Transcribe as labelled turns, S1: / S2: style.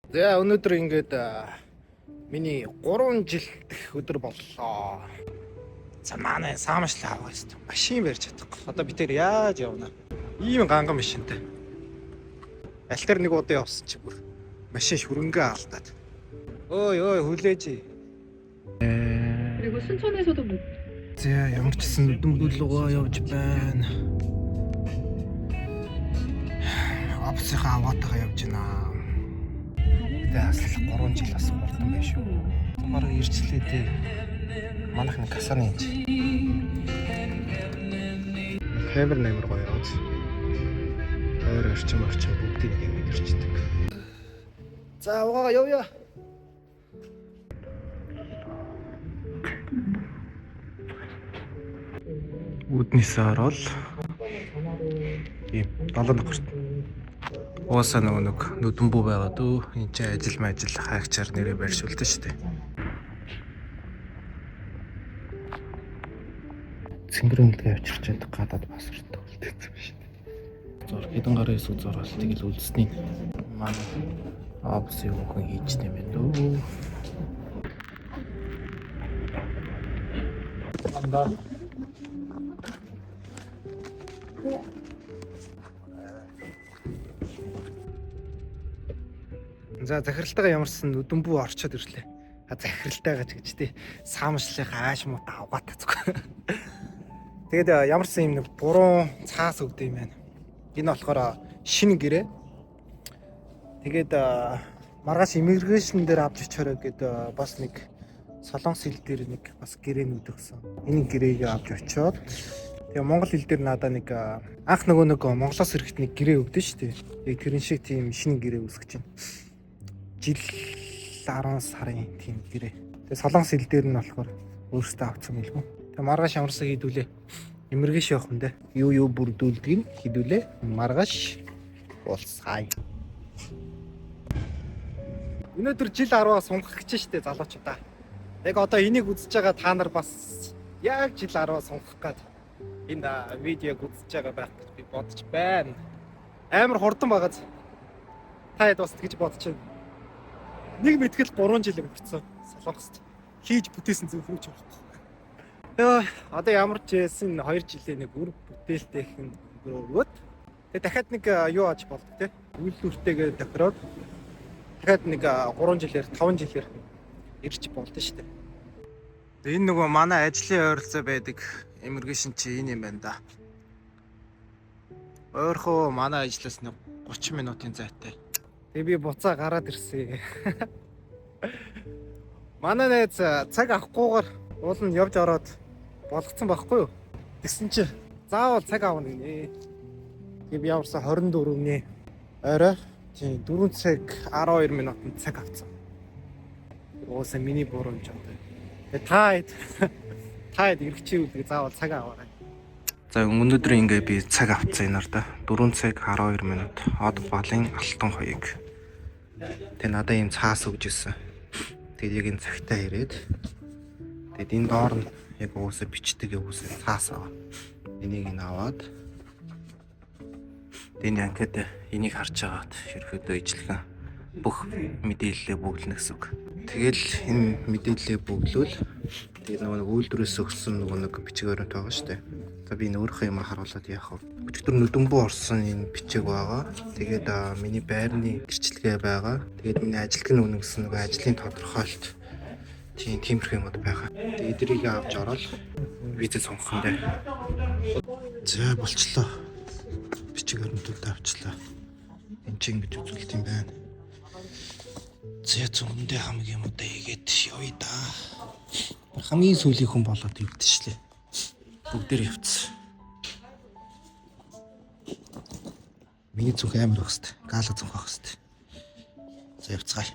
S1: За өнөөдөр ингээд миний 3 жил дэх өдөр боллоо. За манай саамшлаа авах гэсэн. Машин барьж чадахгүй. Одоо би тэр яаж явна? Ийм ганган машинтай. Аль тэр нэг удаа явсан чи бүр машин шүрэнгээ алдаад. Ой хүлээж.
S2: 그리고 순천에서도 못.
S1: За ямар ч гэсэн нүдэн бүлгөө явж байна. Апсыхаа аваатайгаа явж байна. Тэ асал 3 жил бас болдсон байх шүү. Бараг ирчлээ дээ. Манайх нэг касаны юм чи. Хэмэр нэмэр гоё яваад. Өөр орчин бүгдийг ингэ мэдэрчдэг. За угаага явъя. Үднээс орол. Ийм 70 гарт. Уусаа нэг нүдэн бүү байгаад өө энэ чинь ажил хаагчаар нэрээ барьшуулдаг шүү дээ. Цэнгэрэнлгээ авчирч байдаг гадаад паспорттой үлдээсэн юм шиг. Зур хэдэн гарын эсвэл зурвалтыг л үлдсэний манай абс юу хүн хийж нэмэн дөө. Анда. За захиралтайгаа ямарсан нүдэн бүү орчод ирлээ. Захиралтайгаа ч гэж тий саамшлынхаа ааш муута авгаад тацгүй. Тэгээд ямарсан юм нэг буруу цаас өгд юм байна. Энэ болохоор шинэ гэрээ. Тэгээд маргааш иммиграшн дээр авч очоорой гэд бас нэг солонгос хэл дээр нэг бас гэрээнүүд өгсөн. Энэ гэрээг авч очоод тэгээ монгол хэл дээр надаа нэг анх нөгөө Монголоос ирэхэд нэг гэрээ өгдөн шүү дээ. Тэгээд тэрэн шиг тийм шинэ гэрээ үсгэж байна. Жил 10 сарын тийм гэрээ. Тэгээ солонгос хэл дээр нь болохоор өөрөөсөө авцсан билгүй. Тэгээ маргааш ямарсаа хийдүүлээ. Имэргэш явах юм даа. Юу бүрдүүлдэг нь хийдүүлээ. Маргааш болцгаая. Өнөөдөр жил 10-аас сунгах гэж штэ залуучуудаа. Яг одоо энийг үзэж байгаа та нар бас яг жил 10-аас сунгах гээд энэ видеог үзэж байгаа байх гэж би бодож байна. Амар хурдан байгааз. Та хэд бас тэгж бодож байна. Нэг мэтгэл 3 жил өнгөрцөн солонгост хийж бүтээсэн зөв хөөж байгаа. Яа, одоо ямар ч байсан 2 жилийн нэг үр бүтээлтэй хэн өнгөрөөд тэгээ дахиад нэг юу ааж болдог те. Үйлдвэртэйгээ тохироод дахиад нэг 3 жилээр 5 жилээр ирж болдсон шүү дээ. Тэгээ энэ нөгөө манай ажлын ойролцоо байдаг иммиграшн чи энэ юм байна да. Ойрхоо манай ажлаас нэг 30 минутын зайтай. Тэгээ би буцаа гараад ирсэн. Манай найз цаг авахгүйгээр уул нь явж ороод болгоцсон байхгүй юу? Тэгсэн чи заавал цаг аавна гинэ. Тэгээ би яварсан 24-ний орой тийм 4 цаг 12 минутанд цаг авцсан. Ууса миний буруун жоо. Тэгээ та иргэчээ үлдээ заавал цаг аваарай. За өнөөдөр ингээ би цаг авцсан энаар да 4 цаг 12 минут од балын алтан хоёыг. Тэгээ надад ийм цаас өгч ирсэн. Тэгээд яг энэ цагтаа ирээд тэгээд энэ доор нь яг уусаа бичдэг уусаа цаас аваа. Энийг аваад энэ анкет энийг харж агаад ерөөдөө ижлэгэн бүх мэдээлэлээ бөглөнө гэсэн үг. Тэгэл энэ мэдээлэлээ бөглөөл тэгээд нөгөө үйлдвэрээс өгсөн нөгөө бичгээр нь байгаа шүү дээ. За би энэ өөрийнхөө юм харуулад яах вэ? Өчигдөр нүдэн бүү орсон энэ бичиг байгаа. Тэгээд миний байрны гэрчлэгээ байгаа. Тэгээд миний ажилтны үнэ гэсэн нөгөө ажлын тодорхойлт тиймэрхүү юмуд байгаа. Тэгээд эдрийг авч ороод визээ сонгох юм даа. За болчлоо. Бичгээр нь төлд авчлаа. Энд чинь ингэж үзүүлт юм байна. За зөндөө хамгийн юм удаа хийгээд явъя да. Хамгийн сүүлийн хүн болоод ивдчихлээ. Бүгдээр явцсан. Миний зүг амар байх хэвээр. Гала зүг байх хэвээр. За явцгаая.